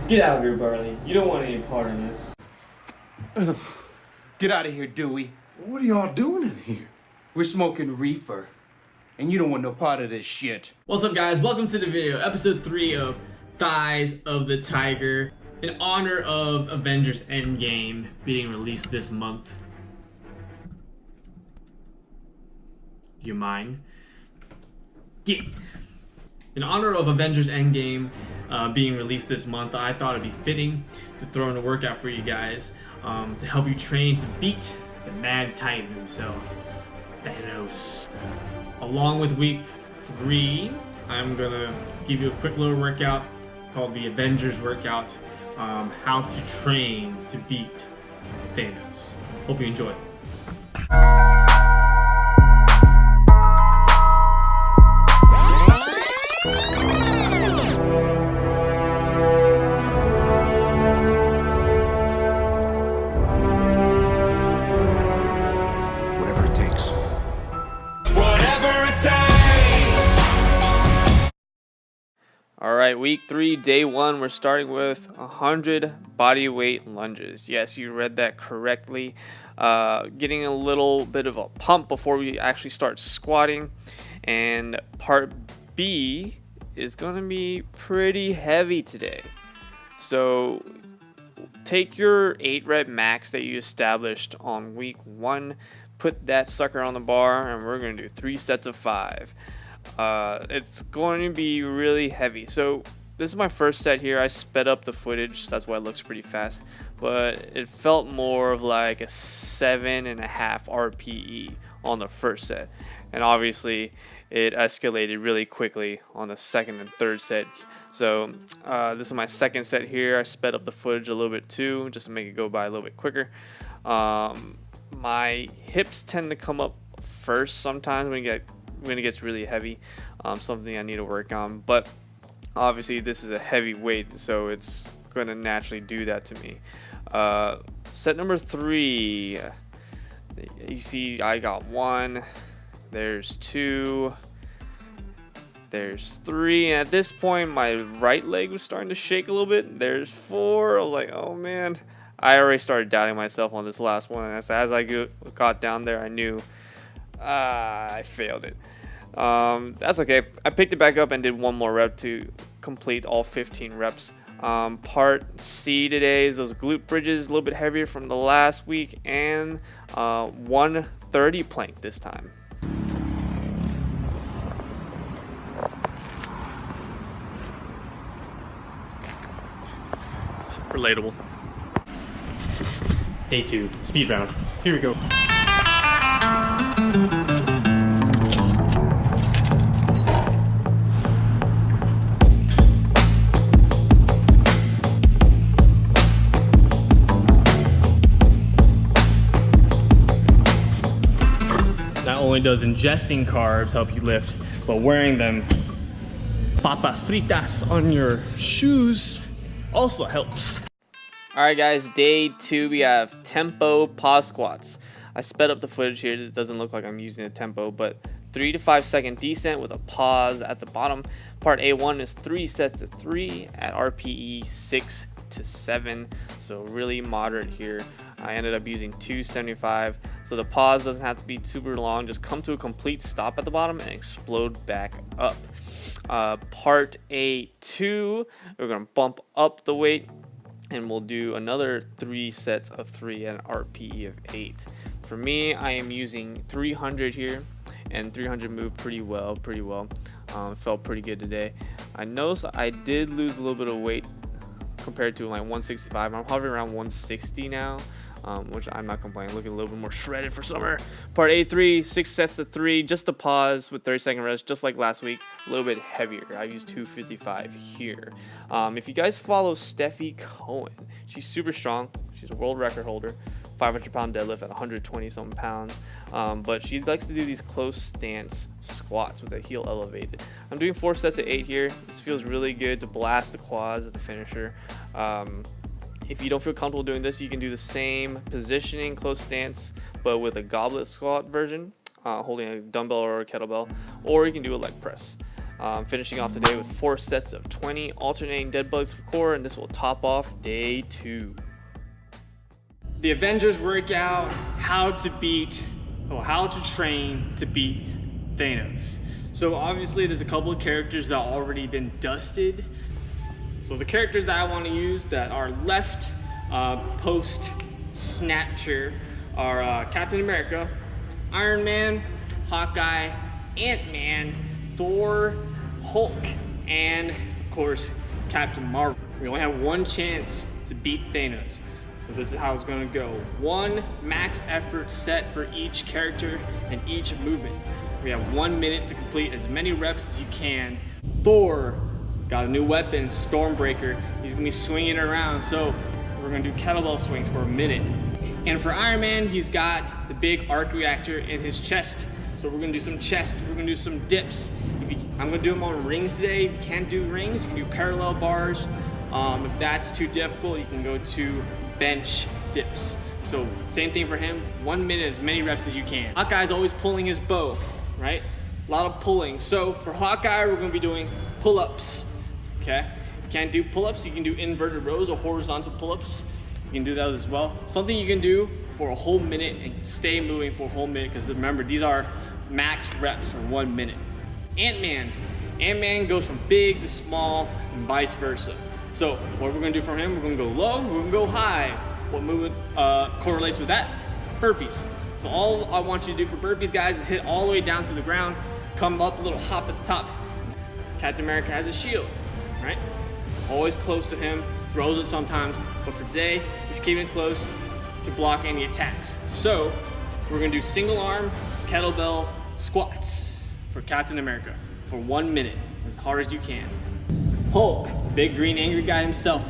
Get out of here, Barley. You don't want any part in this. Get out of here, Dewey. What are y'all doing in here? We're smoking reefer, and you don't want no part of this shit. What's up, guys? Welcome to the video, episode 3 of Thighs of the Tiger, in honor of Avengers Endgame being released this month. Do you mind? Yeah. In honor of Avengers Endgame being released this month, I thought it'd be fitting to throw in a workout for you guys to help you train to beat the Mad Titan himself, Thanos. Along with week 3, I'm gonna give you a quick little workout called the Avengers workout, how to train to beat Thanos. Hope you enjoy. Alright, week 3, day 1, we're starting with 100 body weight lunges. Yes, you read that correctly. Getting a little bit of a pump before we actually start squatting. And part B is going to be pretty heavy today. So take your 8 rep max that you established on week 1, put that sucker on the bar, and we're going to do 3 sets of 5. It's going to be really heavy. So this is my first set here. I sped up the footage, that's why it looks pretty fast, but it felt more of like a 7.5 RPE on the first set, and obviously it escalated really quickly on the second and third set. So this is my second set here. I sped up the footage a little bit too, just to make it go by a little bit quicker. My hips tend to come up first sometimes when it gets really heavy, something I need to work on, but obviously this is a heavy weight, so it's going to naturally do that to me. Set number 3, you see I got 1, there's 2, there's 3, and at this point my right leg was starting to shake a little bit. There's 4. I was like, oh man, I already started doubting myself on this last one. As I got down there, I knew I failed it. That's okay. I picked it back up and did one more rep to complete all 15 reps. Part C today is those glute bridges, a little bit heavier from the last week, and 130 plank this time. Relatable. Day 2, speed round. Here we go. Not only does ingesting carbs help you lift, but wearing them papas fritas on your shoes also helps. Alright guys, day 2 we have tempo pause squats. I sped up the footage here. It doesn't look like I'm using a tempo, but 3 to 5 second descent with a pause at the bottom. Part A1 is 3 sets of 3 at RPE 6 to 7, so really moderate here. I ended up using 275, so the pause doesn't have to be super long. Just come to a complete stop at the bottom and explode back up. Part A2, we're going to bump up the weight, and we'll do another 3 sets of 3 at an RPE of 8. For me, I am using 300 here, and 300 moved pretty well. Felt pretty good today. I noticed I did lose a little bit of weight compared to like 165. I'm hovering around 160 now, which I'm not complaining. Looking a little bit more shredded for summer. Part A3, 6 sets of 3, just a pause with 30-second rest, just like last week. A little bit heavier. I used 255 here. If you guys follow Steffi Cohen, she's super strong. She's a world record holder. 500-pound deadlift at 120-something pounds, but she likes to do these close stance squats with the heel elevated. I'm doing 4 sets of 8 here. This feels really good to blast the quads at the finisher. If you don't feel comfortable doing this, you can do the same positioning, close stance, but with a goblet squat version, holding a dumbbell or a kettlebell, or you can do a leg press. Finishing off the day with 4 sets of 20 alternating dead bugs for core, and this will top off day 2. The Avengers workout, how to train to beat Thanos. So obviously there's a couple of characters that have already been dusted. So the characters that I want to use that are left post snapshare are Captain America, Iron Man, Hawkeye, Ant-Man, Thor, Hulk, and of course Captain Marvel. We only have one chance to beat Thanos. So this is how it's going to go. 1 max effort set for each character and each movement. We have 1 minute to complete as many reps as you can. Thor got a new weapon, Stormbreaker. He's gonna be swinging it around. So we're gonna do kettlebell swings for a minute. And for Iron Man, he's got the big arc reactor in his chest. So we're gonna do some chest, we're gonna do some dips. I'm gonna do them on rings today. If you can't do rings, you can do parallel bars. If that's too difficult, you can go to bench dips. So same thing for him, 1 minute, as many reps as you can. Hawkeye's always pulling his bow, right? A lot of pulling. So for Hawkeye, we're gonna be doing pull-ups, okay? If you can't do pull-ups, you can do inverted rows or horizontal pull-ups. You can do those as well. Something you can do for a whole minute and stay moving for a whole minute, because remember, these are max reps for 1 minute. Ant-Man. Ant-Man goes from big to small and vice versa. So what we're gonna do for him, we're gonna go low, we're gonna go high. What movement correlates with that? Burpees. So all I want you to do for burpees, guys, is hit all the way down to the ground, come up, a little hop at the top. Captain America has a shield, right? Always close to him, throws it sometimes, but for today, he's keeping it close to block any attacks. So we're gonna do single arm kettlebell squats for Captain America for 1 minute, as hard as you can. Hulk, big green angry guy himself.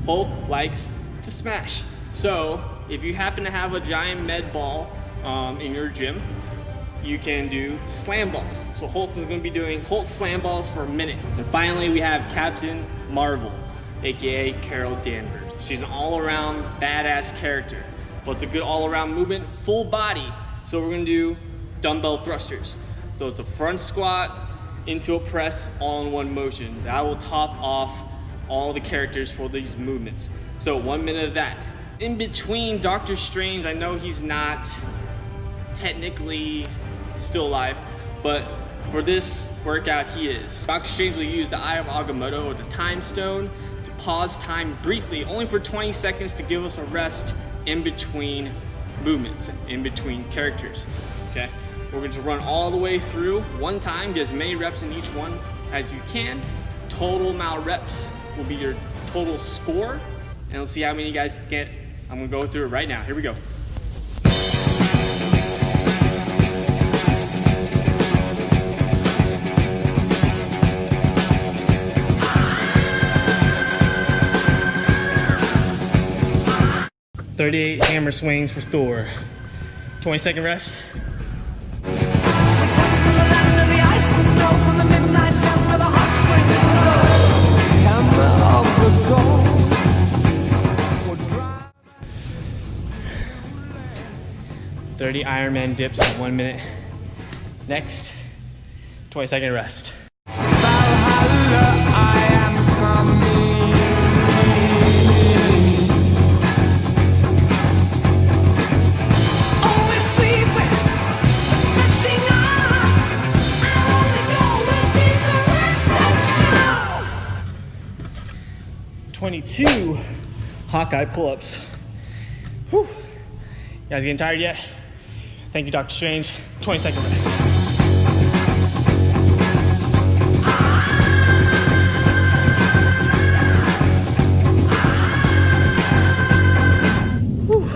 Hulk likes to smash. So if you happen to have a giant med ball in your gym, you can do slam balls. So Hulk is going to be doing Hulk slam balls for a minute. And finally, we have Captain Marvel, aka Carol Danvers. She's an all-around badass character. Well, it's a good all-around movement, full body. So we're going to do dumbbell thrusters. So it's a front squat into a press all in one motion. That will top off all the characters for these movements. So 1 minute of that. In between Doctor Strange, I know he's not technically still alive, but for this workout he is. Doctor Strange will use the Eye of Agamotto, or the Time Stone, to pause time briefly, only for 20 seconds, to give us a rest in between movements, in between characters, okay? We're going to run all the way through one time, get as many reps in each one as you can. Total amount of reps will be your total score, and we'll see how many you guys get. I'm going to go through it right now. Here we go. "38 hammer swings for Thor. 20-second rest. "30 Iron Man dips in 1 minute. Next, 20-second rest. "22 Hawkeye pull-ups. Whew. You guys getting tired yet? Thank you, Doctor Strange. 20-second rest. Whew.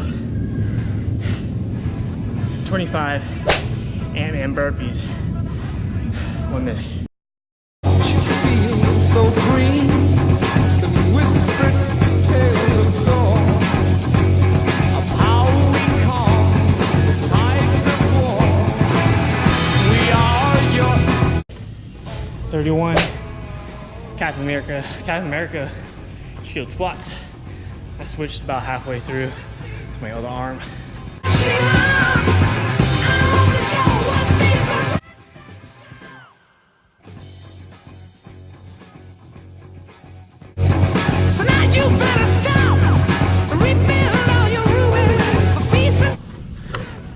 25 Ant-Man burpees. 1 minute. So green, the whispered tales of yore, of how we calm the tides of war. We are your 31 Captain America shield squats. I switched about halfway through to my other arm.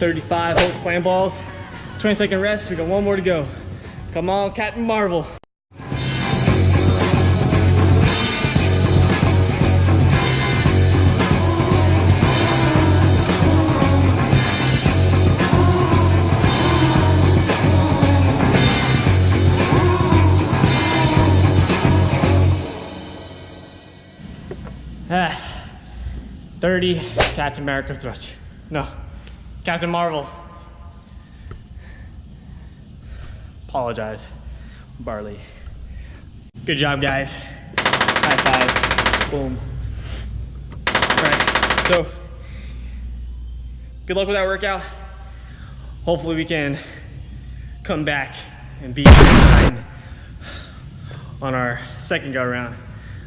35 Hulk slam balls. 20-second rest. We got one more to go. Come on, Captain Marvel. Ah, 30 Captain America thrust. No, Captain Marvel. Apologize, Barley. Good job, guys. High five. Boom. All right, so good luck with that workout. Hopefully we can come back and beat Titan on our second go around.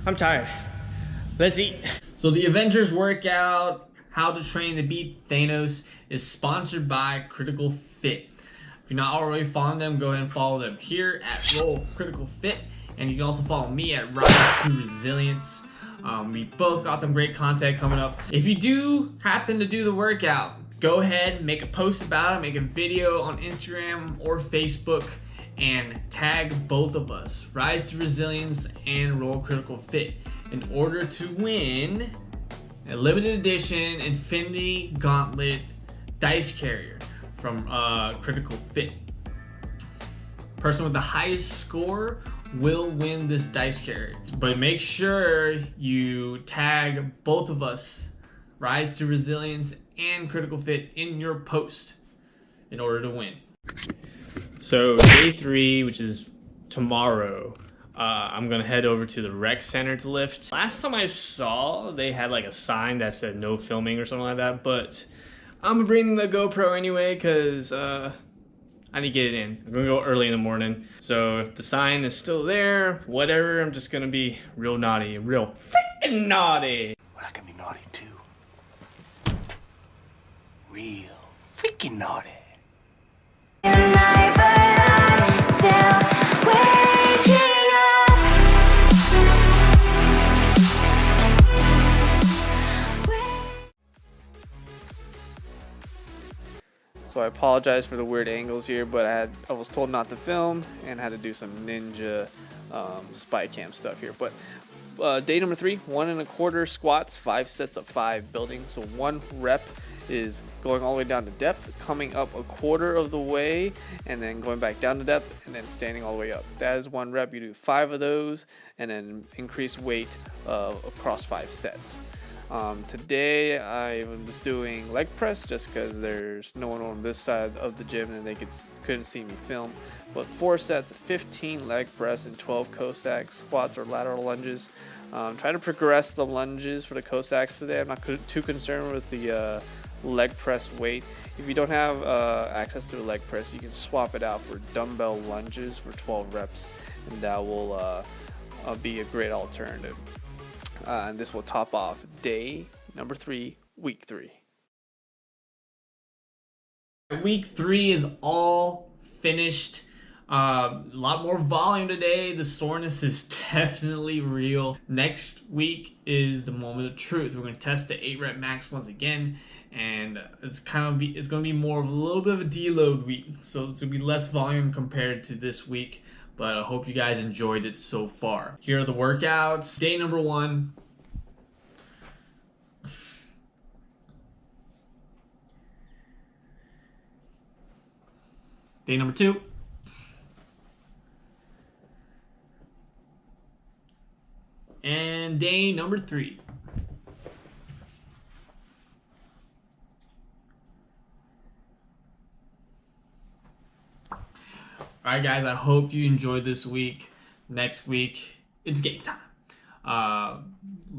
I'm tired. Let's eat. So the Avengers workout, how to train to beat Thanos, is sponsored by Critical Fit. If you're not already following them, go ahead and follow them here at Roll Critical Fit. And you can also follow me at Rise to Resilience. We both got some great content coming up. If you do happen to do the workout, go ahead, make a post about it, make a video on Instagram or Facebook, and tag both of us, Rise to Resilience and Roll Critical Fit, in order to win a limited edition Infinity Gauntlet dice carrier from Critical Fit. Person with the highest score will win this dice carrier. But make sure you tag both of us, Rise to Resilience and Critical Fit, in your post in order to win. So day 3, which is tomorrow, I'm gonna head over to the rec center to lift. Last time I saw, they had like a sign that said no filming or something like that, but I'm gonna bring the GoPro anyway because I need to get it in. I'm gonna go early in the morning. So if the sign is still there, whatever, I'm just gonna be real naughty, real freaking naughty. Well, I can be naughty too. Real freaking naughty. So I apologize for the weird angles here, but I was told not to film and had to do some ninja spy cam stuff here. But day number 3, 1 1/4 squats, 5 sets of 5 building. So 1 rep is going all the way down to depth, coming up 1/4 of the way, and then going back down to depth, and then standing all the way up. That is 1 rep. You do 5 of those, and then increase weight across 5 sets. Today I was doing leg press just because there's no one on this side of the gym and they couldn't see me film. But 4 sets, 15 leg press and 12 Cossack squats or lateral lunges. Try to progress the lunges for the Cossacks today. I'm not too concerned with the leg press weight. If you don't have access to a leg press, you can swap it out for dumbbell lunges for 12 reps, and that will be a great alternative. And this will top off day number 3, week 3. Week 3 is all finished. A lot more volume today. The soreness is definitely real. Next week is the moment of truth. We're going to test the 8 rep max once again, and it's going to be more of a little bit of a deload week. So it's going to be less volume compared to this week. But I hope you guys enjoyed it so far. Here are the workouts. Day number 1. Day number 2. And day number 3. Alright guys, I hope you enjoyed this week. Next week, it's game time.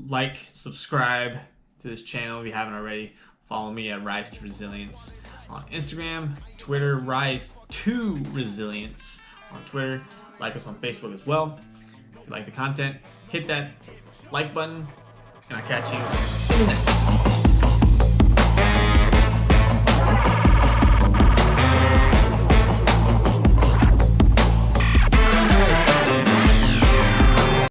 Like, subscribe to this channel if you haven't already. Follow me at Rise to Resilience on Instagram, Twitter, Rise to Resilience on Twitter. Like us on Facebook as well. If you like the content, hit that like button, and I'll catch you in the next one.